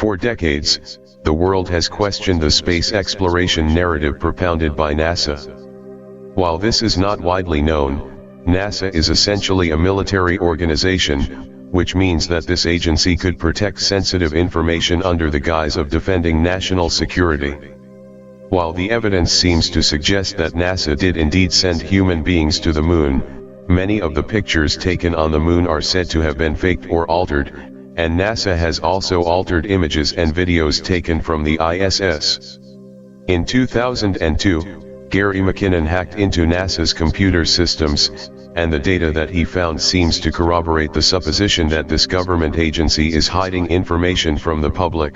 For decades, the world has questioned the space exploration narrative propounded by NASA. While this is not widely known, NASA is essentially a military organization, which means that this agency could protect sensitive information under the guise of defending national security. While the evidence seems to suggest that NASA did indeed send human beings to the moon, many of the pictures taken on the moon are said to have been faked or altered, and NASA has also altered images and videos taken from the ISS. In 2002, Gary McKinnon hacked into NASA's computer systems, and the data that he found seems to corroborate the supposition that this government agency is hiding information from the public.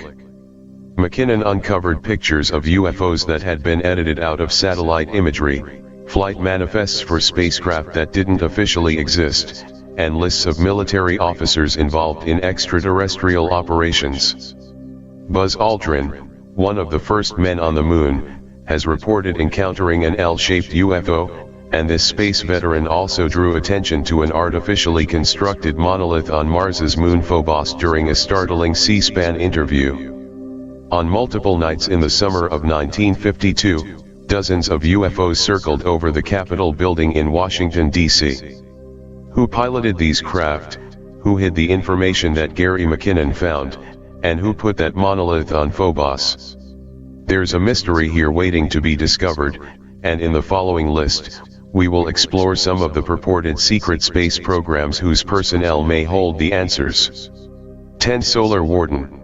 McKinnon uncovered pictures of UFOs that had been edited out of satellite imagery, flight manifests for spacecraft that didn't officially exist, and lists of military officers involved in extraterrestrial operations. Buzz Aldrin, one of the first men on the moon, has reported encountering an L-shaped UFO, and this space veteran also drew attention to an artificially constructed monolith on Mars's moon Phobos during a startling C-SPAN interview. On multiple nights in the summer of 1952, dozens of UFOs circled over the Capitol building in Washington, D.C. Who piloted these craft, who hid the information that Gary McKinnon found, and who put that monolith on Phobos? There's a mystery here waiting to be discovered, and in the following list, we will explore some of the purported secret space programs whose personnel may hold the answers. 10. Solar Warden.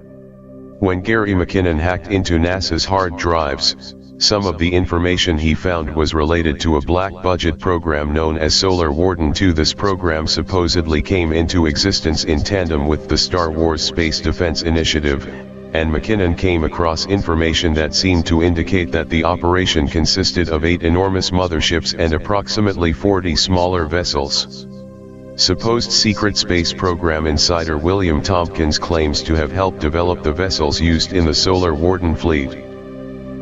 When Gary McKinnon hacked into NASA's hard drives, some of the information he found was related to a black-budget program known as Solar Warden 2. This program supposedly came into existence in tandem with the Star Wars Space Defense Initiative, and McKinnon came across information that seemed to indicate that the operation consisted of 8 enormous motherships and approximately 40 smaller vessels. Supposed secret space program insider William Tompkins claims to have helped develop the vessels used in the Solar Warden fleet.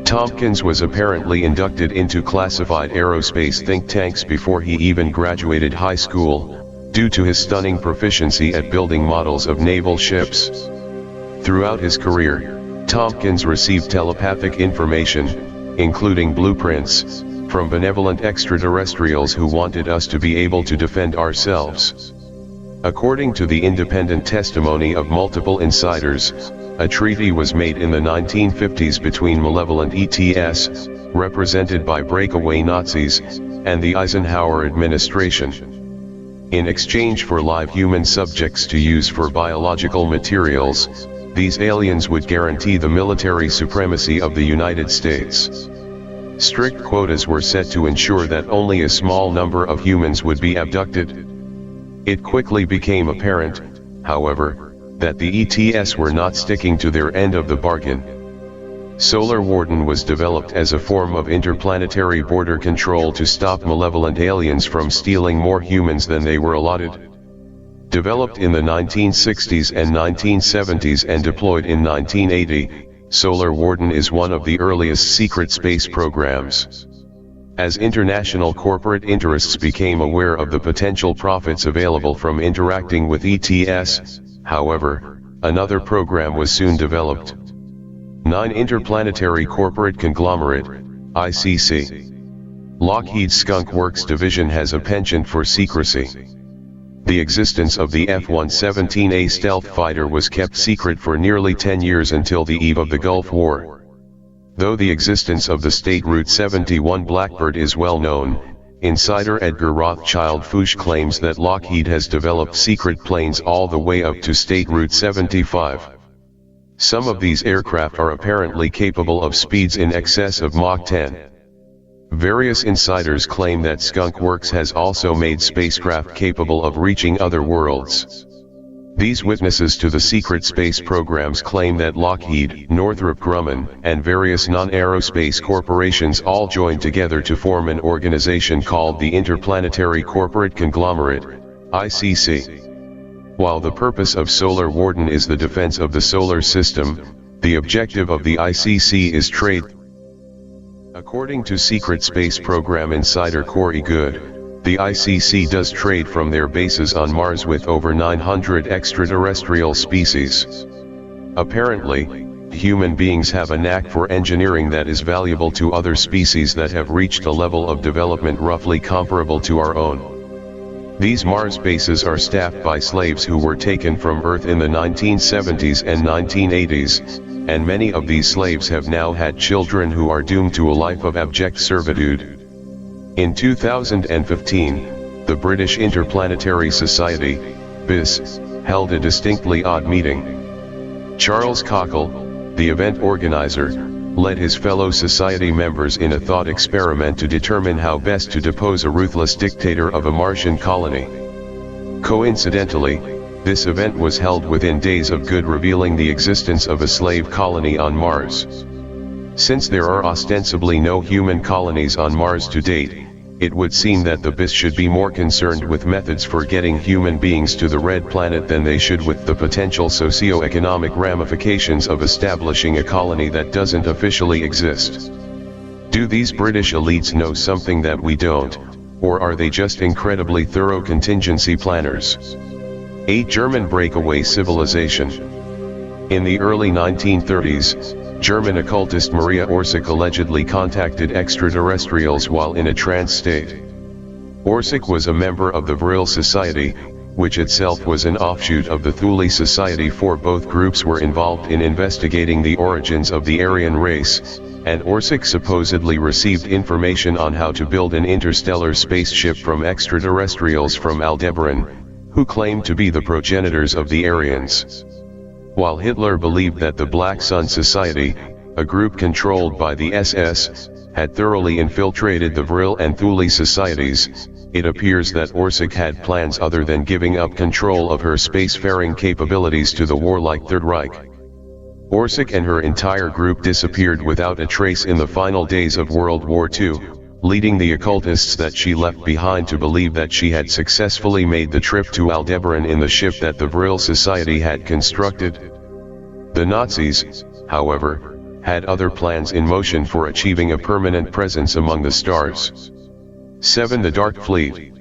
Tompkins was apparently inducted into classified aerospace think tanks before he even graduated high school, due to his stunning proficiency at building models of naval ships. Throughout his career, Tompkins received telepathic information, including blueprints, from benevolent extraterrestrials who wanted us to be able to defend ourselves. According to the independent testimony of multiple insiders, a treaty was made in the 1950s between malevolent ETS, represented by breakaway Nazis, and the Eisenhower administration. In exchange for live human subjects to use for biological materials, these aliens would guarantee the military supremacy of the United States. Strict quotas were set to ensure that only a small number of humans would be abducted. It quickly became apparent, however, that the ETS were not sticking to their end of the bargain. Solar Warden was developed as a form of interplanetary border control to stop malevolent aliens from stealing more humans than they were allotted. Developed in the 1960s and 1970s and deployed in 1980, Solar Warden is one of the earliest secret space programs. As international corporate interests became aware of the potential profits available from interacting with ETS, however, another program was soon developed. 9. Interplanetary Corporate Conglomerate, ICC. Lockheed's Skunk Works division has a penchant for secrecy. The existence of the F-117A stealth fighter was kept secret for nearly 10 years until the eve of the Gulf War. Though the existence of the State Route 71 Blackbird is well known, insider Edgar Rothschild Fuchs claims that Lockheed has developed secret planes all the way up to State Route 75. Some of these aircraft are apparently capable of speeds in excess of Mach 10. Various insiders claim that Skunk Works has also made spacecraft capable of reaching other worlds. These witnesses to the secret space programs claim that Lockheed, Northrop Grumman, and various non-aerospace corporations all joined together to form an organization called the Interplanetary Corporate Conglomerate, ICC. While the purpose of Solar Warden is the defense of the solar system, the objective of the ICC is trade. According to secret space program insider Corey Good, the ICC does trade from their bases on Mars with over 900 extraterrestrial species. Apparently, human beings have a knack for engineering that is valuable to other species that have reached a level of development roughly comparable to our own. These Mars bases are staffed by slaves who were taken from Earth in the 1970s and 1980s, and many of these slaves have now had children who are doomed to a life of abject servitude. In 2015, the British Interplanetary Society, BIS, held a distinctly odd meeting. Charles Cockle, the event organizer, led his fellow society members in a thought experiment to determine how best to depose a ruthless dictator of a Martian colony. Coincidentally, this event was held within days of Good revealing the existence of a slave colony on Mars. Since there are ostensibly no human colonies on Mars to date, it would seem that the BIS should be more concerned with methods for getting human beings to the Red Planet than they should with the potential socio-economic ramifications of establishing a colony that doesn't officially exist. Do these British elites know something that we don't, or are they just incredibly thorough contingency planners? A German breakaway civilization. In the early 1930s, German occultist Maria Orsic allegedly contacted extraterrestrials while in a trance state. Orsic was a member of the Vril Society, which itself was an offshoot of the Thule Society, for both groups were involved in investigating the origins of the Aryan race, and Orsic supposedly received information on how to build an interstellar spaceship from extraterrestrials from Aldebaran, who claimed to be the progenitors of the Aryans. While Hitler believed that the Black Sun Society, a group controlled by the SS, had thoroughly infiltrated the Vril and Thule societies, it appears that Orsic had plans other than giving up control of her spacefaring capabilities to the warlike Third Reich. Orsic and her entire group disappeared without a trace in the final days of World War II, leading the occultists that she left behind to believe that she had successfully made the trip to Aldebaran in the ship that the Vril Society had constructed. The Nazis, however, had other plans in motion for achieving a permanent presence among the stars. 7. The Dark Fleet.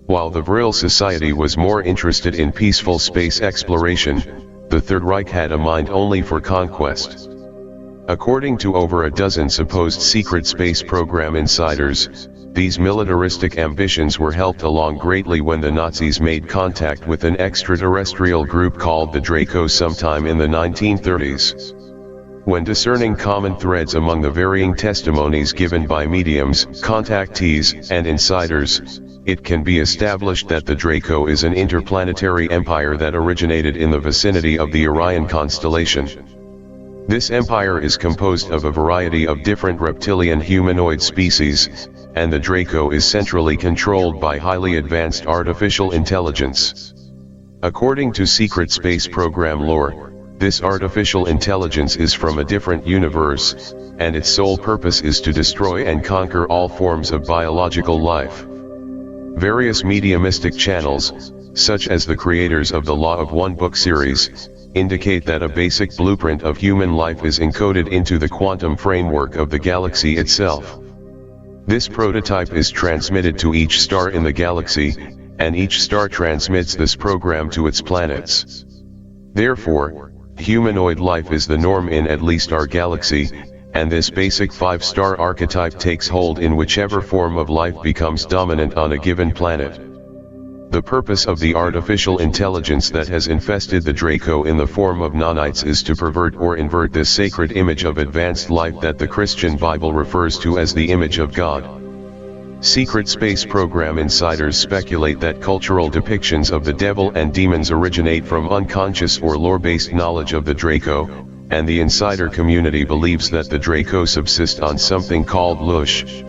While the Vril Society was more interested in peaceful space exploration, the Third Reich had a mind only for conquest. According to over a dozen supposed secret space program insiders, these militaristic ambitions were helped along greatly when the Nazis made contact with an extraterrestrial group called the Draco sometime in the 1930s. When discerning common threads among the varying testimonies given by mediums, contactees, and insiders, it can be established that the Draco is an interplanetary empire that originated in the vicinity of the Orion constellation. This empire is composed of a variety of different reptilian humanoid species, and the Draco is centrally controlled by highly advanced artificial intelligence. According to secret space program lore, this artificial intelligence is from a different universe, and its sole purpose is to destroy and conquer all forms of biological life. Various mediumistic channels, such as the creators of the Law of One book series, indicate that a basic blueprint of human life is encoded into the quantum framework of the galaxy itself. This prototype is transmitted to each star in the galaxy, and each star transmits this program to its planets. Therefore, humanoid life is the norm in at least our galaxy, and this basic 5-star archetype takes hold in whichever form of life becomes dominant on a given planet. The purpose of the artificial intelligence that has infested the Draco in the form of nanites is to pervert or invert this sacred image of advanced life that the Christian Bible refers to as the image of God. Secret space program insiders speculate that cultural depictions of the devil and demons originate from unconscious or lore-based knowledge of the Draco, and the insider community believes that the Draco subsist on something called Lush.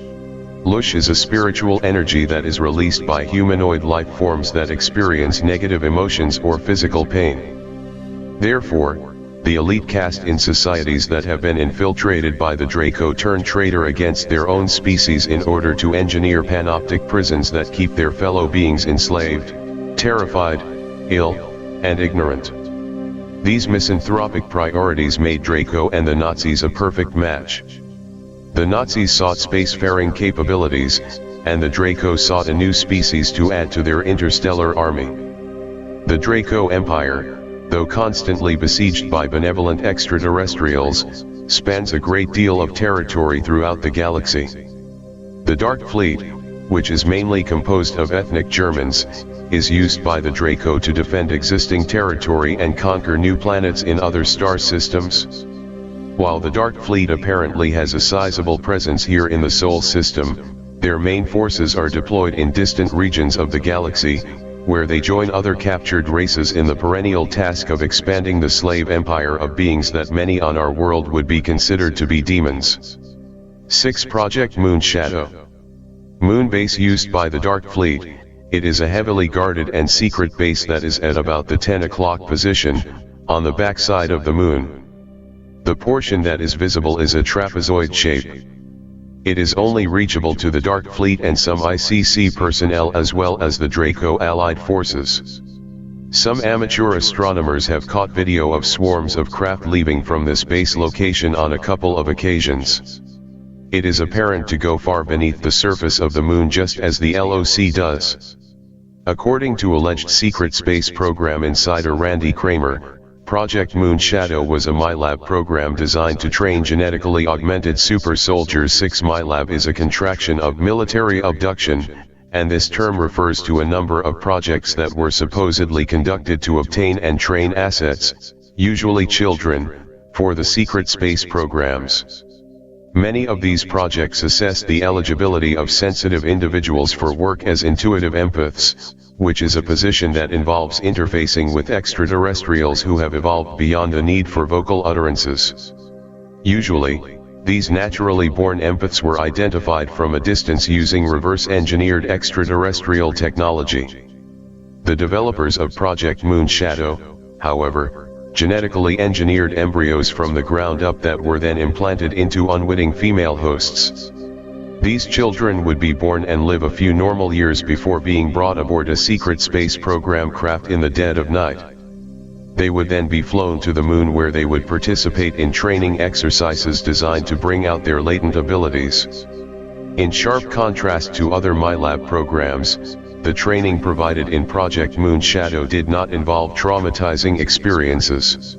Lush is a spiritual energy that is released by humanoid life forms that experience negative emotions or physical pain. Therefore, the elite caste in societies that have been infiltrated by the Draco turn traitor against their own species in order to engineer panoptic prisons that keep their fellow beings enslaved, terrified, ill, and ignorant. These misanthropic priorities made Draco and the Nazis a perfect match. The Nazis sought spacefaring capabilities, and the Draco sought a new species to add to their interstellar army. The Draco Empire, though constantly besieged by benevolent extraterrestrials, spans a great deal of territory throughout the galaxy. The Dark Fleet, which is mainly composed of ethnic Germans, is used by the Draco to defend existing territory and conquer new planets in other star systems. While the Dark Fleet apparently has a sizable presence here in the Sol system, their main forces are deployed in distant regions of the galaxy, where they join other captured races in the perennial task of expanding the slave empire of beings that many on our world would be considered to be demons. 6. Project Moon Shadow. Moon base used by the Dark Fleet. It is a heavily guarded and secret base that is at about the 10 o'clock position, on the backside of the moon. The portion that is visible is a trapezoid shape. It is only reachable to the Dark Fleet and some ICC personnel as well as the Draco allied forces. Some amateur astronomers have caught video of swarms of craft leaving from this base location on a couple of occasions. It is apparent to go far beneath the surface of the moon just as the LOC does. According to alleged secret space program insider Randy Kramer, Project Moon Shadow was a MyLab program designed to train genetically augmented super soldiers. 6. MyLab is a contraction of military abduction, and this term refers to a number of projects that were supposedly conducted to obtain and train assets, usually children, for the secret space programs. Many of these projects assess the eligibility of sensitive individuals for work as intuitive empaths, which is a position that involves interfacing with extraterrestrials who have evolved beyond the need for vocal utterances. Usually, these naturally born empaths were identified from a distance using reverse-engineered extraterrestrial technology. The developers of Project Moon Shadow, however, genetically engineered embryos from the ground up that were then implanted into unwitting female hosts. These children would be born and live a few normal years before being brought aboard a secret space program craft in the dead of night. They would then be flown to the moon where they would participate in training exercises designed to bring out their latent abilities. In sharp contrast to other MyLab programs, the training provided in Project Moon Shadow did not involve traumatizing experiences.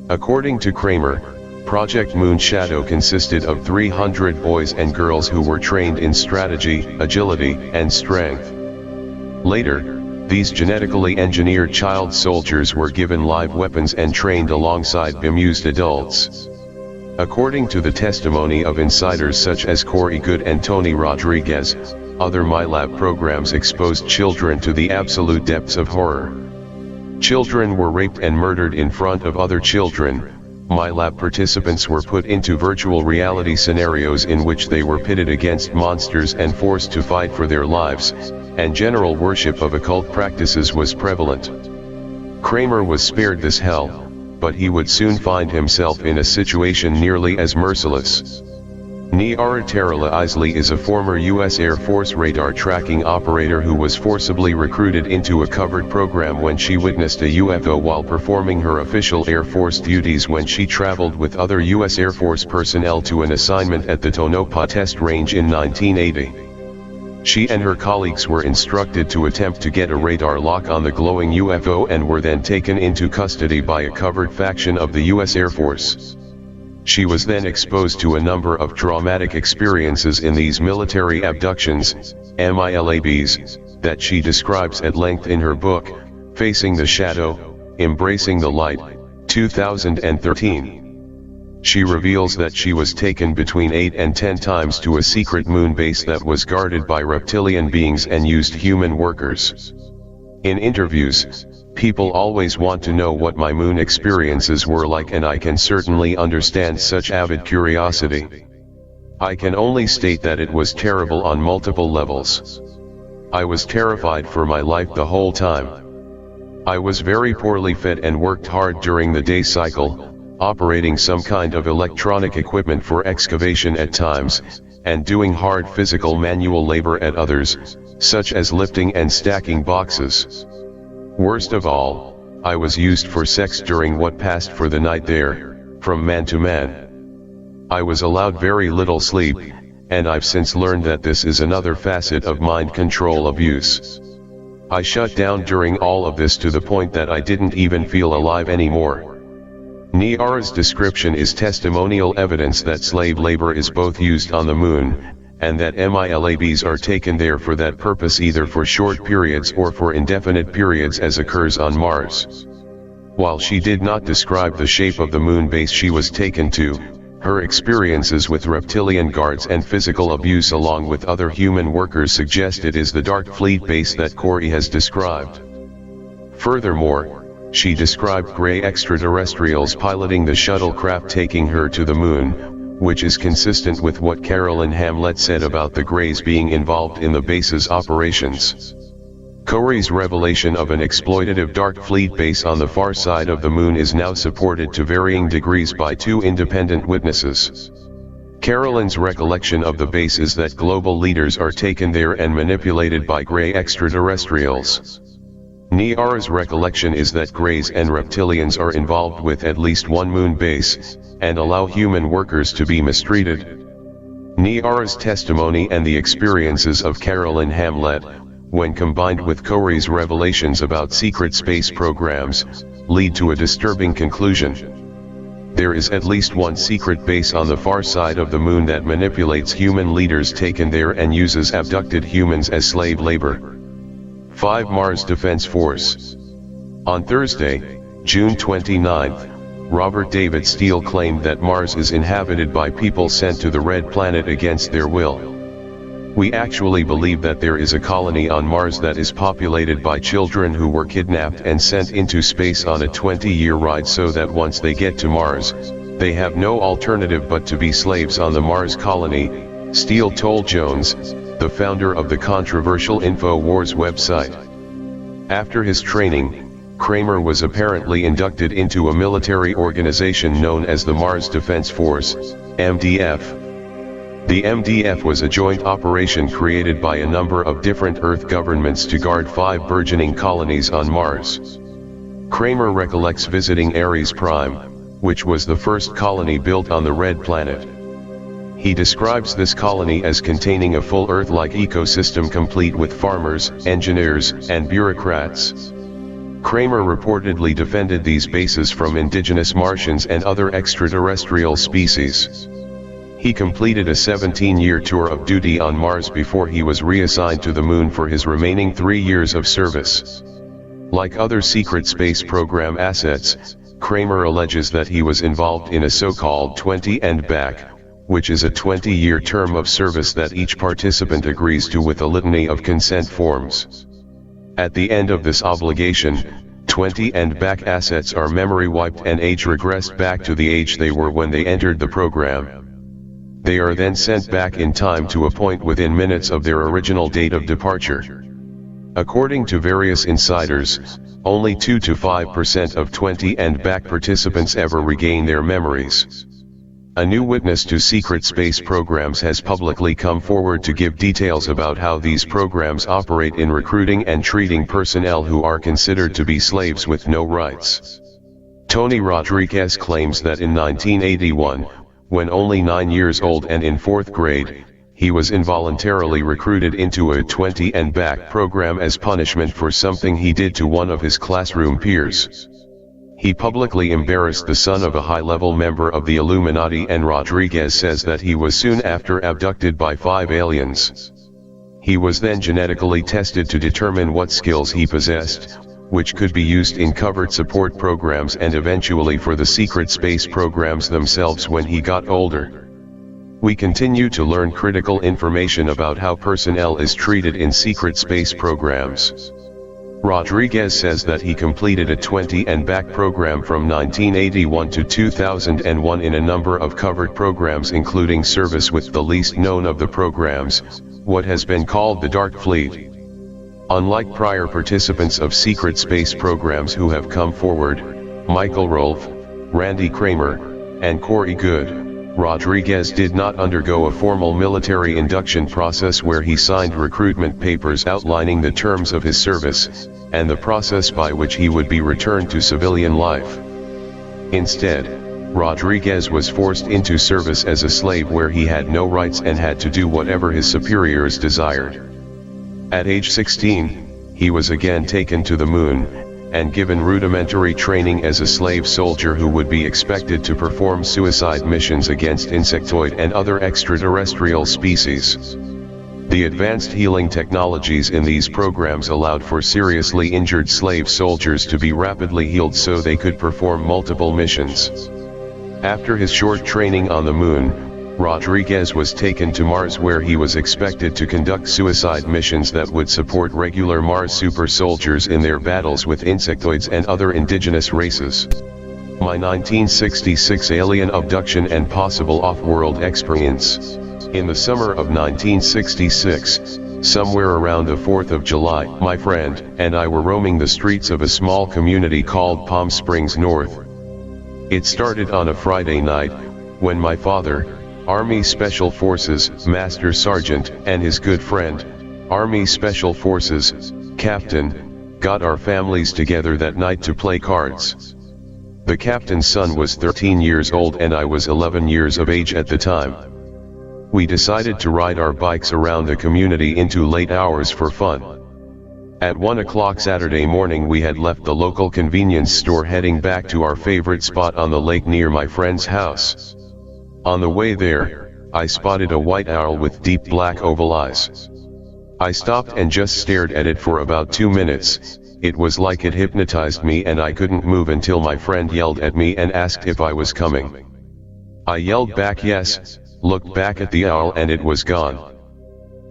According to Kramer, Project Moon Shadow consisted of 300 boys and girls who were trained in strategy, agility, and strength. Later, these genetically engineered child soldiers were given live weapons and trained alongside bemused adults. According to the testimony of insiders such as Corey Good and Tony Rodriguez, other MyLab programs exposed children to the absolute depths of horror. Children were raped and murdered in front of other children. MyLab participants were put into virtual reality scenarios in which they were pitted against monsters and forced to fight for their lives, and general worship of occult practices was prevalent. Kramer was spared this hell, but he would soon find himself in a situation nearly as merciless. Niara Isley is a former U.S. Air Force radar tracking operator who was forcibly recruited into a covered program when she witnessed a UFO while performing her official Air Force duties when she traveled with other U.S. Air Force personnel to an assignment at the Tonopah Test Range in 1980. She and her colleagues were instructed to attempt to get a radar lock on the glowing UFO and were then taken into custody by a covert faction of the U.S. Air Force. She was then exposed to a number of traumatic experiences in these military abductions, MILABs, that she describes at length in her book, Facing the Shadow, Embracing the Light, 2013. She reveals that she was taken between 8 and 10 times to a secret moon base that was guarded by reptilian beings and used human workers. In interviews, people always want to know what my moon experiences were like, and I can certainly understand such avid curiosity. I can only state that it was terrible on multiple levels. I was terrified for my life the whole time. I was very poorly fed and worked hard during the day cycle, operating some kind of electronic equipment for excavation at times, and doing hard physical manual labor at others, such as lifting and stacking boxes. Worst of all, I was used for sex during what passed for the night there, from man to man. I was allowed very little sleep, and I've since learned that this is another facet of mind control abuse. I shut down during all of this to the point that I didn't even feel alive anymore. Niara's description is testimonial evidence that slave labor is both used on the moon, and that MILABs are taken there for that purpose, either for short periods or for indefinite periods as occurs on Mars. While she did not describe the shape of the moon base she was taken to, her experiences with reptilian guards and physical abuse along with other human workers suggest it is the Dark Fleet base that Corey has described. Furthermore, she described gray extraterrestrials piloting the shuttlecraft taking her to the moon, which is consistent with what Carolyn Hamlet said about the Greys being involved in the base's operations. Corey's revelation of an exploitative Dark Fleet base on the far side of the moon is now supported to varying degrees by two independent witnesses. Carolyn's recollection of the base is that global leaders are taken there and manipulated by gray extraterrestrials. Niara's recollection is that Greys and reptilians are involved with at least one moon base, and allow human workers to be mistreated. Niara's testimony and the experiences of Carolyn Hamlet, when combined with Corey's revelations about secret space programs, lead to a disturbing conclusion. There is at least one secret base on the far side of the moon that manipulates human leaders taken there and uses abducted humans as slave labor. 5. Mars Defense Force. On Thursday, June 29, Robert David Steele claimed that Mars is inhabited by people sent to the Red Planet against their will. We actually believe that there is a colony on Mars that is populated by children who were kidnapped and sent into space on a 20-year ride so that once they get to Mars, they have no alternative but to be slaves on the Mars colony, Steele told Jones, the founder of the controversial InfoWars website. After his training, Kramer was apparently inducted into a military organization known as the Mars Defense Force, MDF. The MDF was a joint operation created by a number of different Earth governments to guard 5 burgeoning colonies on Mars. Kramer recollects visiting Ares Prime, which was the first colony built on the Red Planet. He describes this colony as containing a full Earth-like ecosystem complete with farmers, engineers, and bureaucrats. Kramer reportedly defended these bases from indigenous Martians and other extraterrestrial species. He completed a 17-year tour of duty on Mars before he was reassigned to the Moon for his remaining 3 years of service. Like other secret space program assets, Kramer alleges that he was involved in a so-called 20 and back, which is a 20-year term of service that each participant agrees to with a litany of consent forms. At the end of this obligation, 20 and back assets are memory wiped and age regressed back to the age they were when they entered the program. They are then sent back in time to a point within minutes of their original date of departure. According to various insiders, only 2 to 5% of 20 and back participants ever regain their memories. A new witness to secret space programs has publicly come forward to give details about how these programs operate in recruiting and treating personnel who are considered to be slaves with no rights. Tony Rodriguez claims that in 1981, when only 9 years old and in 4th grade, he was involuntarily recruited into a 20 and back program as punishment for something he did to one of his classroom peers. He publicly embarrassed the son of a high-level member of the Illuminati, and Rodriguez says that he was soon after abducted by 5 aliens. He was then genetically tested to determine what skills he possessed, which could be used in covert support programs and eventually for the secret space programs themselves when he got older. We continue to learn critical information about how personnel is treated in secret space programs. Rodriguez says that he completed a 20 and back program from 1981 to 2001 in a number of covered programs, including service with the least known of the programs, what has been called the Dark Fleet. Unlike prior participants of secret space programs who have come forward, Michael Rolfe, Randy Kramer, and Corey Goode, Rodriguez did not undergo a formal military induction process where he signed recruitment papers outlining the terms of his service, and the process by which he would be returned to civilian life. Instead, Rodriguez was forced into service as a slave where he had no rights and had to do whatever his superiors desired. At age 16, he was again taken to the moon, and given rudimentary training as a slave soldier who would be expected to perform suicide missions against insectoid and other extraterrestrial species. The advanced healing technologies in these programs allowed for seriously injured slave soldiers to be rapidly healed so they could perform multiple missions. After his short training on the moon, Rodriguez was taken to Mars where he was expected to conduct suicide missions that would support regular Mars super soldiers in their battles with insectoids and other indigenous races. My 1966 alien abduction and possible off-world experience. In the summer of 1966, somewhere around the 4th of July, my friend and I were roaming the streets of a small community called Palm Springs North. It started on a Friday night, when my father, Army Special Forces Master Sergeant, and his good friend, Army Special Forces Captain, got our families together that night to play cards. The captain's son was 13 years old and I was 11 years of age at the time. We decided to ride our bikes around the community into late hours for fun. At 1 o'clock Saturday morning we had left the local convenience store heading back to our favorite spot on the lake near my friend's house. On the way there, I spotted a white owl with deep black oval eyes. I stopped and just stared at it for about 2 minutes. It was like it hypnotized me and I couldn't move until my friend yelled at me and asked if I was coming. I yelled back yes, looked back at the owl and it was gone.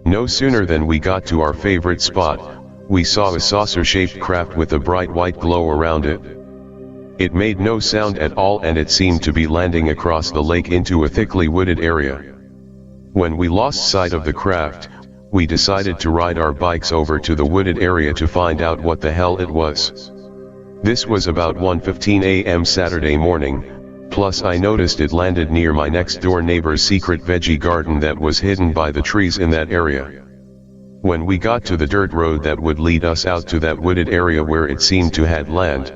No sooner than we got to our favorite spot, we saw a saucer-shaped craft with a bright white glow around it. It made no sound at all and it seemed to be landing across the lake into a thickly wooded area. When we lost sight of the craft, we decided to ride our bikes over to the wooded area to find out what the hell it was. This was about 1:15 a.m. Saturday morning, plus I noticed it landed near my next door neighbor's secret veggie garden that was hidden by the trees in that area. When we got to the dirt road that would lead us out to that wooded area where it seemed to had land,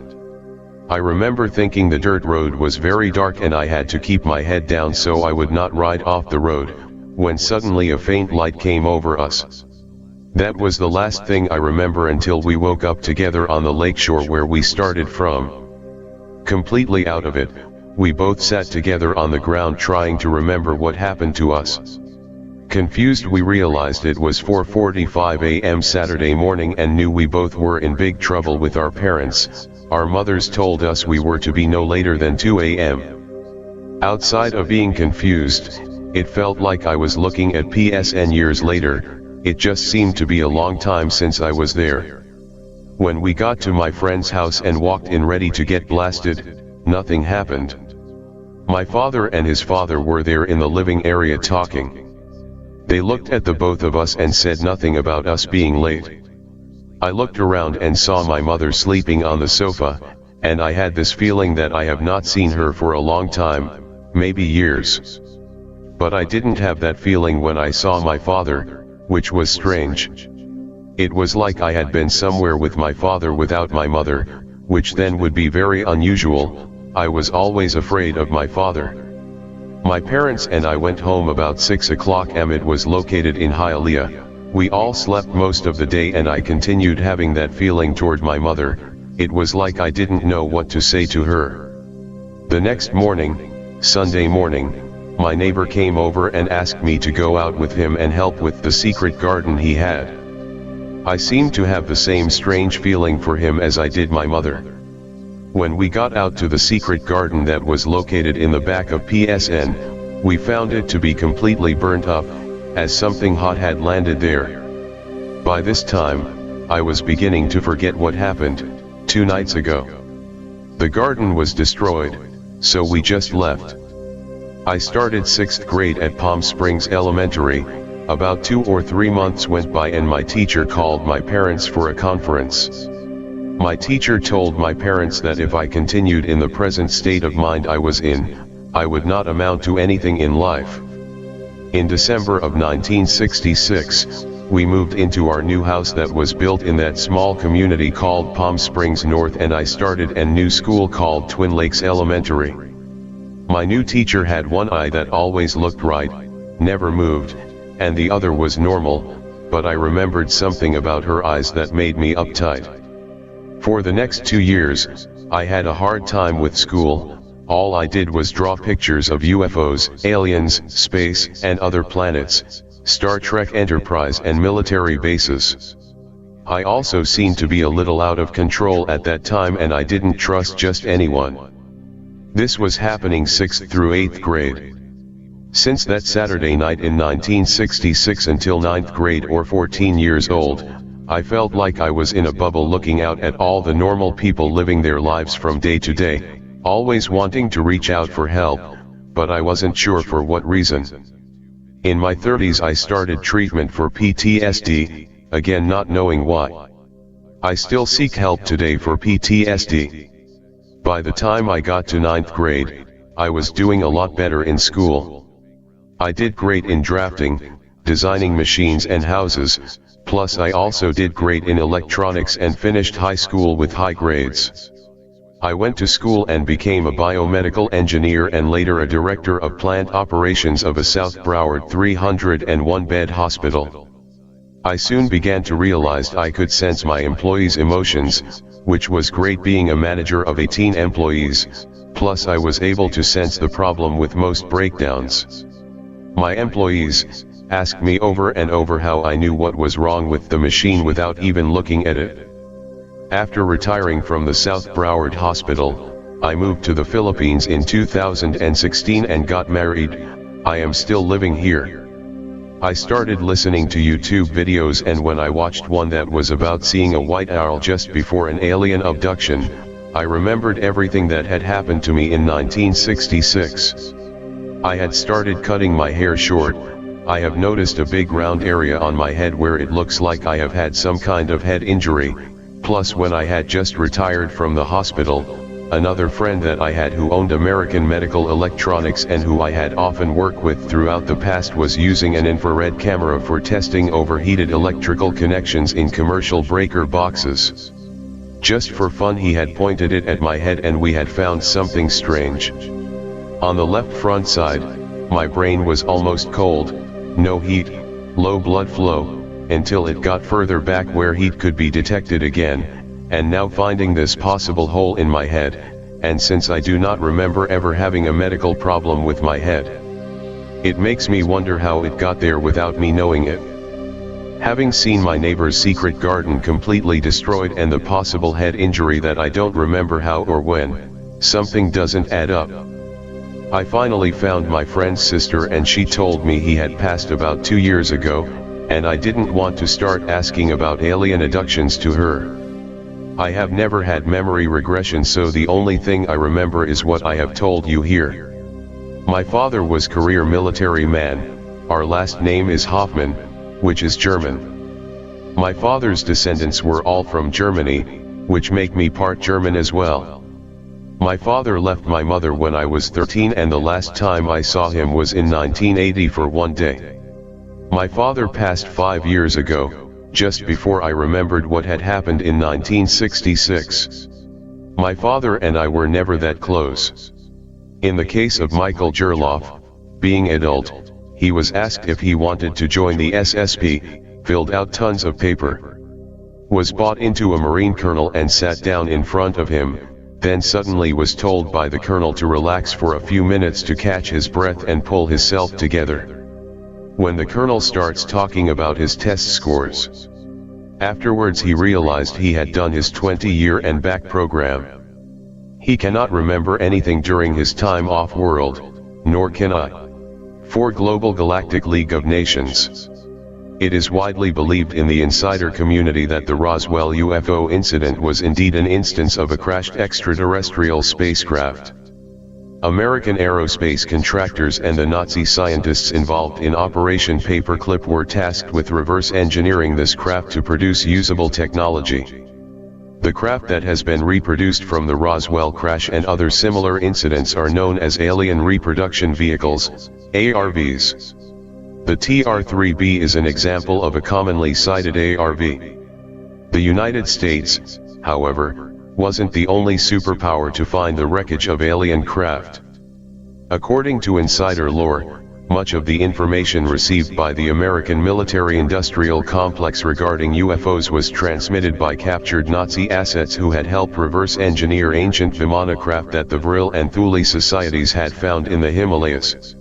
I remember thinking the dirt road was very dark and I had to keep my head down so I would not ride off the road, when suddenly a faint light came over us. That was the last thing I remember until we woke up together on the lakeshore where we started from. Completely out of it, we both sat together on the ground trying to remember what happened to us. Confused, we realized it was 4:45 a.m. Saturday morning and knew we both were in big trouble with our parents. Our mothers told us we were to be no later than 2 a.m. Outside of being confused, it felt like I was looking at PSN years later. It just seemed to be a long time since I was there. When we got to my friend's house and walked in ready to get blasted, nothing happened. My father and his father were there in the living area talking. They looked at the both of us and said nothing about us being late. I looked around and saw my mother sleeping on the sofa, and I had this feeling that I have not seen her for a long time, maybe years. But I didn't have that feeling when I saw my father, which was strange. It was like I had been somewhere with my father without my mother, which then would be very unusual. I was always afraid of my father. My parents and I went home about 6 o'clock am. It was located in Hialeah. We all slept most of the day and I continued having that feeling toward my mother. It was like I didn't know what to say to her. The next morning, Sunday morning, my neighbor came over and asked me to go out with him and help with the secret garden he had. I seemed to have the same strange feeling for him as I did my mother. When we got out to the secret garden that was located in the back of PSN, we found it to be completely burnt up, as something hot had landed there. By this time, I was beginning to forget what happened 2 nights ago. The garden was destroyed, so we just left. I started 6th grade at Palm Springs Elementary. About 2 or 3 months went by and my teacher called my parents for a conference. My teacher told my parents that if I continued in the present state of mind I was in, I would not amount to anything in life. In December of 1966, we moved into our new house that was built in that small community called Palm Springs North, and I started a new school called Twin Lakes Elementary. My new teacher had one eye that always looked right, never moved, and the other was normal, but I remembered something about her eyes that made me uptight. For the next 2 years, I had a hard time with school. All I did was draw pictures of UFOs, aliens, space, and other planets, Star Trek Enterprise and military bases. I also seemed to be a little out of control at that time, and I didn't trust just anyone. This was happening 6th through 8th grade. Since that Saturday night in 1966 until 9th grade or 14 years old, I felt like I was in a bubble looking out at all the normal people living their lives from day to day, always wanting to reach out for help, but I wasn't sure for what reason. In my 30s I started treatment for PTSD, again not knowing why. I still seek help today for PTSD. By the time I got to 9th grade, I was doing a lot better in school. I did great in drafting, designing machines and houses, plus I also did great in electronics and finished high school with high grades. I went to school and became a biomedical engineer and later a director of plant operations of a South Broward 301-bed hospital. I soon began to realize I could sense my employees' emotions, which was great being a manager of 18 employees, plus I was able to sense the problem with most breakdowns. My employees asked me over and over how I knew what was wrong with the machine without even looking at it. After retiring from the South Broward Hospital, I moved to the Philippines in 2016 and got married. I am still living here. I started listening to YouTube videos, and when I watched one that was about seeing a white owl just before an alien abduction, I remembered everything that had happened to me in 1966. I had started cutting my hair short. I have noticed a big round area on my head where it looks like I have had some kind of head injury. Plus, when I had just retired from the hospital, another friend that I had who owned American Medical Electronics and who I had often worked with throughout the past was using an infrared camera for testing overheated electrical connections in commercial breaker boxes. Just for fun he had pointed it at my head and we had found something strange. On the left front side, my brain was almost cold, no heat, low blood flow, until it got further back where heat could be detected again, and now finding this possible hole in my head, and since I do not remember ever having a medical problem with my head, it makes me wonder how it got there without me knowing it. Having seen my neighbor's secret garden completely destroyed and the possible head injury that I don't remember how or when, something doesn't add up. I finally found my friend's sister and she told me he had passed about 2 years ago, and I didn't want to start asking about alien abductions to her. I have never had memory regression, so the only thing I remember is what I have told you here. My father was career military man. Our last name is Hoffman, which is German. My father's descendants were all from Germany, which make me part German as well. My father left my mother when I was 13 and the last time I saw him was in 1980 for one day. My father passed 5 years ago, just before I remembered what had happened in 1966. My father and I were never that close. In the case of Michael Gerloff, being adult, he was asked if he wanted to join the SSP, filled out tons of paper, was bought into a Marine colonel and sat down in front of him, then suddenly was told by the colonel to relax for a few minutes to catch his breath and pull himself together. When the colonel starts talking about his test scores, afterwards he realized he had done his 20-year and back program. He cannot remember anything during his time off-world, nor can I. For Global Galactic League of Nations. It is widely believed in the insider community that the Roswell UFO incident was indeed an instance of a crashed extraterrestrial spacecraft. American aerospace contractors and the Nazi scientists involved in Operation Paperclip were tasked with reverse engineering this craft to produce usable technology. The craft that has been reproduced from the Roswell crash and other similar incidents are known as Alien Reproduction Vehicles, ARVs. The TR-3B is an example of a commonly cited ARV. The United States, however, wasn't the only superpower to find the wreckage of alien craft. According to insider lore, much of the information received by the American military-industrial complex regarding UFOs was transmitted by captured Nazi assets who had helped reverse engineer ancient Vimanacraft that the Vril and Vril Societies had found in the Himalayas.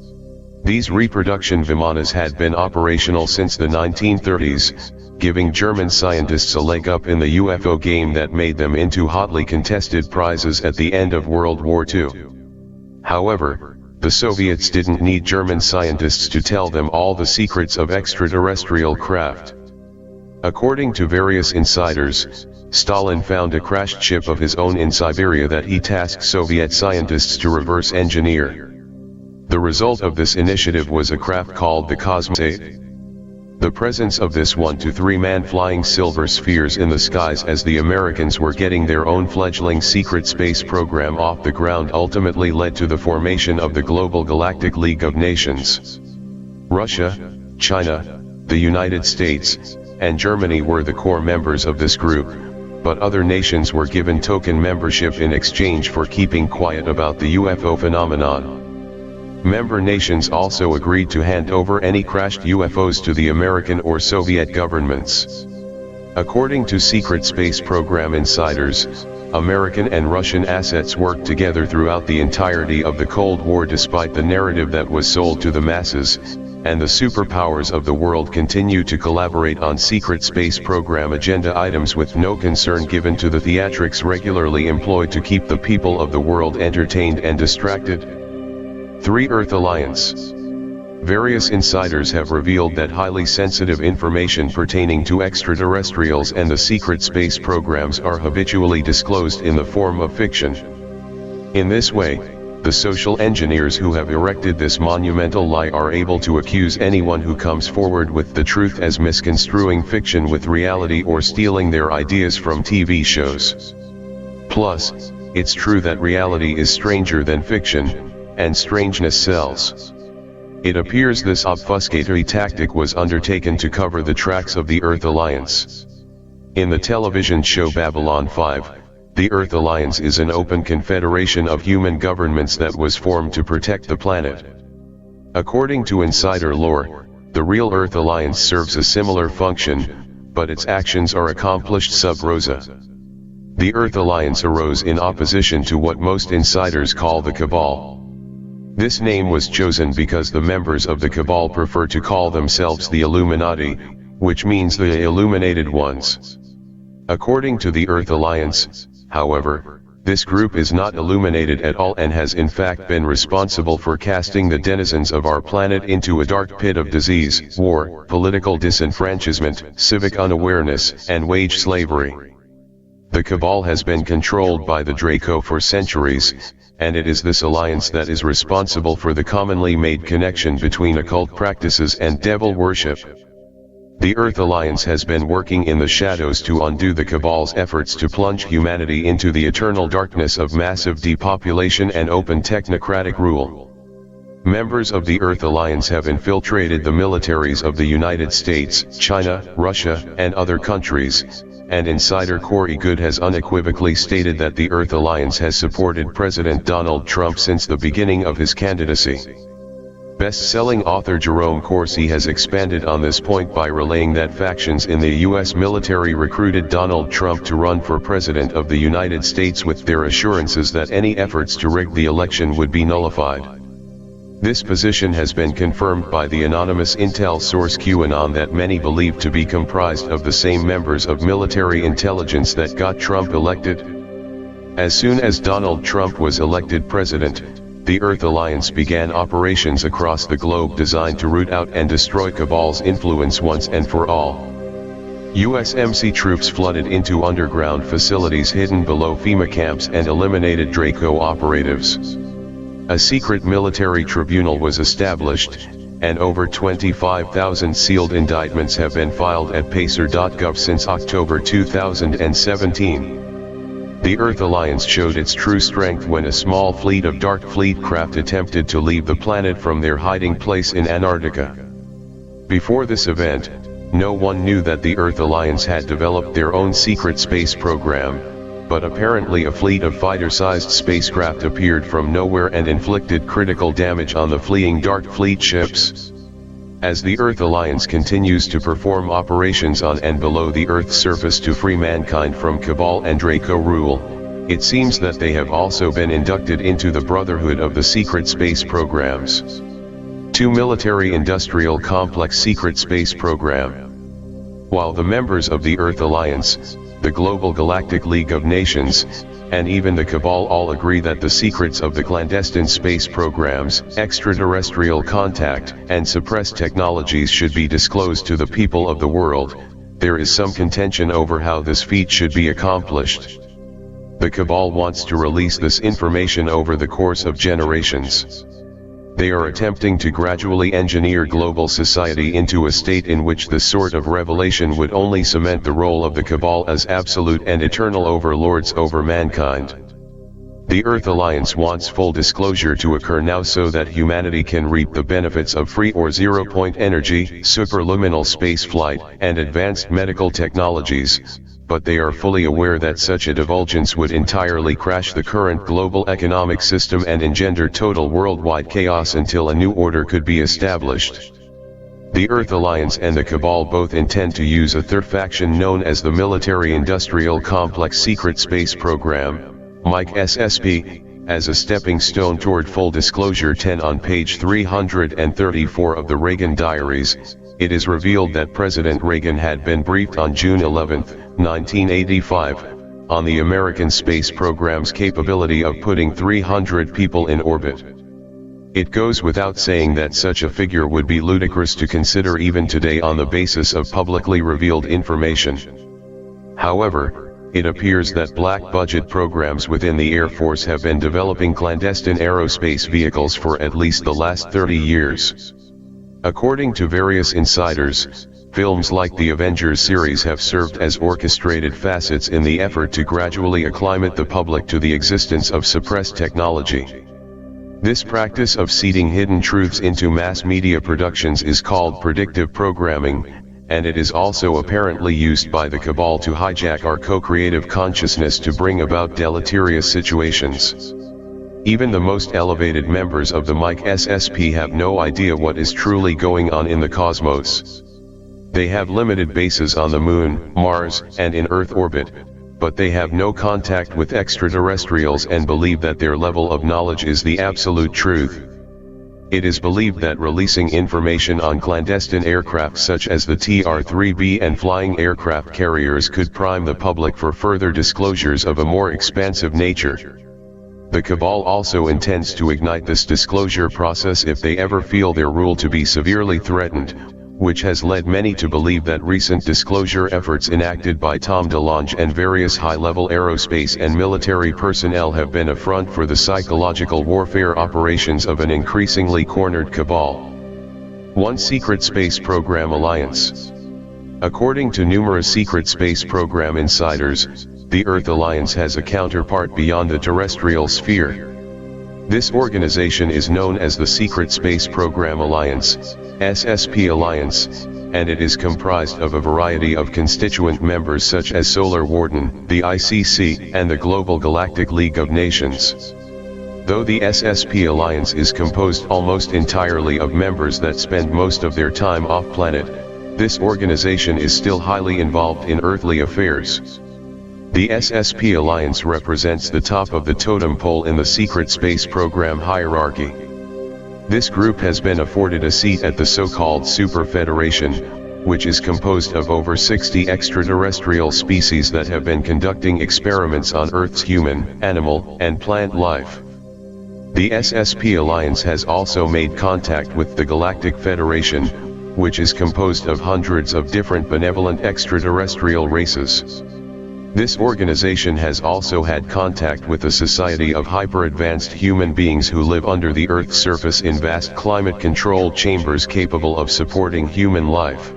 These reproduction Vimanas had been operational since the 1930s, giving German scientists a leg up in the UFO game that made them into hotly contested prizes at the end of World War II. However, the Soviets didn't need German scientists to tell them all the secrets of extraterrestrial craft. According to various insiders, Stalin found a crashed ship of his own in Siberia that he tasked Soviet scientists to reverse engineer. The result of this initiative was a craft called the Conglomerate. The presence of this 1 to 3 man flying silver spheres in the skies as the Americans were getting their own fledgling secret space program off the ground ultimately led to the formation of the global Galactic League of Nations. Russia, China, the United States, and Germany were the core members of this group, but other nations were given token membership in exchange for keeping quiet about the UFO phenomenon. Member nations also agreed to hand over any crashed UFOs to the American or Soviet governments. According to secret space program insiders, American and Russian assets worked together throughout the entirety of the Cold War despite the narrative that was sold to the masses, and the superpowers of the world continue to collaborate on secret space program agenda items with no concern given to the theatrics regularly employed to keep the people of the world entertained and distracted. 3 Earth Alliance. Various insiders have revealed that highly sensitive information pertaining to extraterrestrials and the secret space programs are habitually disclosed in the form of fiction. In this way, the social engineers who have erected this monumental lie are able to accuse anyone who comes forward with the truth as misconstruing fiction with reality or stealing their ideas from TV shows. Plus, it's true that reality is stranger than fiction, and strangeness sells. It appears this obfuscatory tactic was undertaken to cover the tracks of the Earth Alliance. In the television show Babylon 5, the Earth Alliance is an open confederation of human governments that was formed to protect the planet. According to insider lore, the real Earth Alliance serves a similar function, but its actions are accomplished sub rosa. The Earth Alliance arose in opposition to what most insiders call the Cabal. This name was chosen because the members of the Cabal prefer to call themselves the Illuminati, which means the illuminated ones. According to the Earth Alliance, however, this group is not illuminated at all and has in fact been responsible for casting the denizens of our planet into a dark pit of disease, war, political disenfranchisement, civic unawareness, and wage slavery. The Cabal has been controlled by the Draco for centuries, and it is this alliance that is responsible for the commonly made connection between occult practices and devil worship. The Earth Alliance has been working in the shadows to undo the Cabal's efforts to plunge humanity into the eternal darkness of massive depopulation and open technocratic rule. Members of the Earth Alliance have infiltrated the militaries of the United States, China, Russia, and other countries, and insider Corey Good has unequivocally stated that the Earth Alliance has supported President Donald Trump since the beginning of his candidacy. Best-selling author Jerome Corsi has expanded on this point by relaying that factions in the U.S. military recruited Donald Trump to run for President of the United States with their assurances that any efforts to rig the election would be nullified. This position has been confirmed by the anonymous intel source QAnon that many believe to be comprised of the same members of military intelligence that got Trump elected. As soon as Donald Trump was elected president, the Earth Alliance began operations across the globe designed to root out and destroy Cabal's influence once and for all. USMC troops flooded into underground facilities hidden below FEMA camps and eliminated Draco operatives. A secret military tribunal was established, and over 25,000 sealed indictments have been filed at pacer.gov since October 2017. The Earth Alliance showed its true strength when a small fleet of dark fleet craft attempted to leave the planet from their hiding place in Antarctica. Before this event, no one knew that the Earth Alliance had developed their own secret space program. but apparently a fleet of fighter-sized spacecraft appeared from nowhere and inflicted critical damage on the fleeing Dark Fleet ships. As the Earth Alliance continues to perform operations on and below the Earth's surface to free mankind from Cabal and Draco rule, it seems that they have also been inducted into the Brotherhood of the Secret Space Programs. 2 Military-Industrial Complex Secret Space Program. While the members of the Earth Alliance, the Global Galactic League of Nations, and even the Cabal all agree that the secrets of the clandestine space programs, extraterrestrial contact, and suppressed technologies should be disclosed to the people of the world, there is some contention over how this feat should be accomplished. The Cabal wants to release this information over the course of generations. They are attempting to gradually engineer global society into a state in which this sort of revelation would only cement the role of the Cabal as absolute and eternal overlords over mankind. The Earth Alliance wants full disclosure to occur now so that humanity can reap the benefits of free or zero-point energy, superluminal spaceflight, and advanced medical technologies, but they are fully aware that such a divulgence would entirely crash the current global economic system and engender total worldwide chaos until a new order could be established. The Earth Alliance and the Cabal both intend to use a third faction known as the Military-Industrial Complex Secret Space Program, MIC-SSP, as a stepping stone toward full disclosure. 10 On page 334 of the Reagan Diaries, it is revealed that President Reagan had been briefed on June 11, 1985, on the American space program's capability of putting 300 people in orbit. It goes without saying that such a figure would be ludicrous to consider even today on the basis of publicly revealed information. However, it appears that black-budget programs within the Air Force have been developing clandestine aerospace vehicles for at least the last 30 years. According to various insiders, films like the Avengers series have served as orchestrated facets in the effort to gradually acclimate the public to the existence of suppressed technology. This practice of seeding hidden truths into mass media productions is called predictive programming, and it is also apparently used by the Cabal to hijack our co-creative consciousness to bring about deleterious situations. Even the most elevated members of the MIC-SSP have no idea what is truly going on in the cosmos. They have limited bases on the Moon, Mars, and in Earth orbit, but they have no contact with extraterrestrials and believe that their level of knowledge is the absolute truth. It is believed that releasing information on clandestine aircraft such as the TR-3B and flying aircraft carriers could prime the public for further disclosures of a more expansive nature. The Cabal also intends to ignite this disclosure process if they ever feel their rule to be severely threatened, which has led many to believe that recent disclosure efforts enacted by Tom DeLonge and various high-level aerospace and military personnel have been a front for the psychological warfare operations of an increasingly cornered Cabal. 1 Secret Space Program Alliance. According to numerous secret space program insiders, the Earth Alliance has a counterpart beyond the terrestrial sphere. This organization is known as the Secret Space Program Alliance, SSP Alliance, and it is comprised of a variety of constituent members such as Solar Warden, the ICC, and the Global Galactic League of Nations. Though the SSP Alliance is composed almost entirely of members that spend most of their time off-planet, this organization is still highly involved in earthly affairs. The SSP Alliance represents the top of the totem pole in the secret space program hierarchy. This group has been afforded a seat at the so-called Super Federation, which is composed of over 60 extraterrestrial species that have been conducting experiments on Earth's human, animal, and plant life. The SSP Alliance has also made contact with the Galactic Federation, which is composed of hundreds of different benevolent extraterrestrial races. This organization has also had contact with the Society of Hyper-Advanced Human Beings who live under the Earth's surface in vast climate-controlled chambers capable of supporting human life.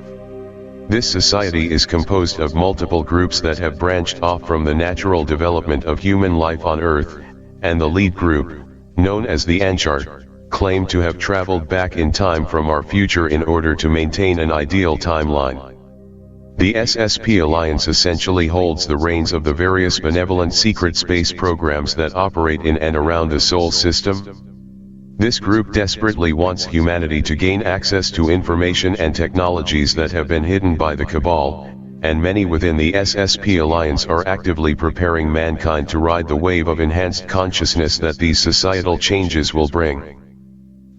This society is composed of multiple groups that have branched off from the natural development of human life on Earth, and the lead group, known as the Anchart, claim to have traveled back in time from our future in order to maintain an ideal timeline. The SSP Alliance essentially holds the reins of the various benevolent secret space programs that operate in and around the Sol system. This group desperately wants humanity to gain access to information and technologies that have been hidden by the Cabal, and many within the SSP Alliance are actively preparing mankind to ride the wave of enhanced consciousness that these societal changes will bring.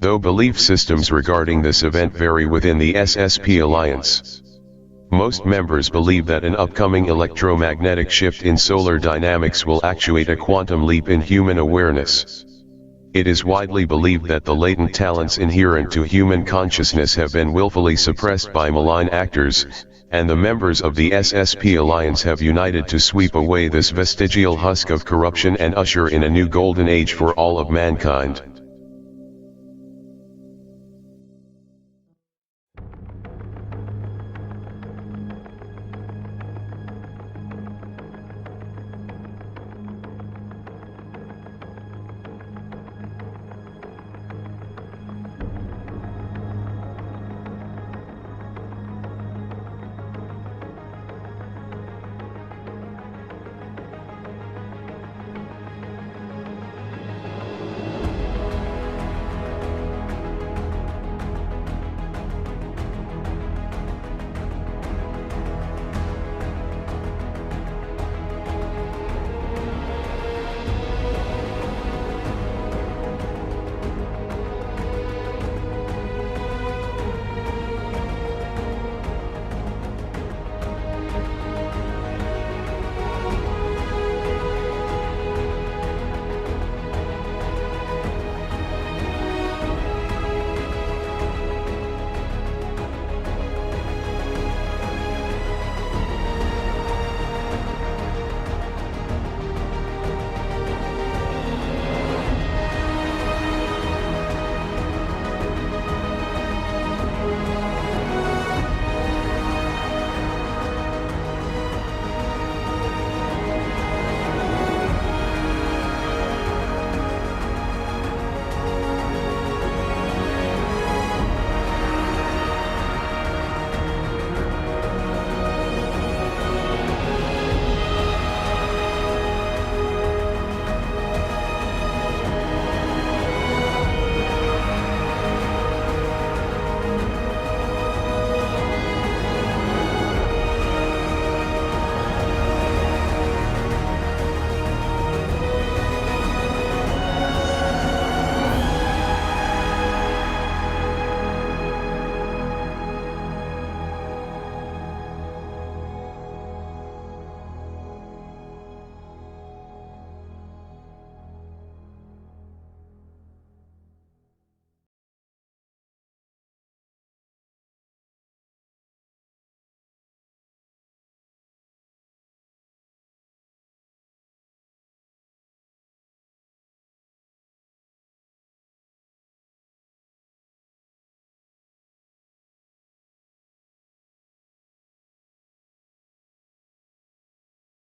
Though belief systems regarding this event vary within the SSP Alliance, most members believe that an upcoming electromagnetic shift in solar dynamics will actuate a quantum leap in human awareness. It is widely believed that the latent talents inherent to human consciousness have been willfully suppressed by malign actors, and the members of the SSP Alliance have united to sweep away this vestigial husk of corruption and usher in a new golden age for all of mankind.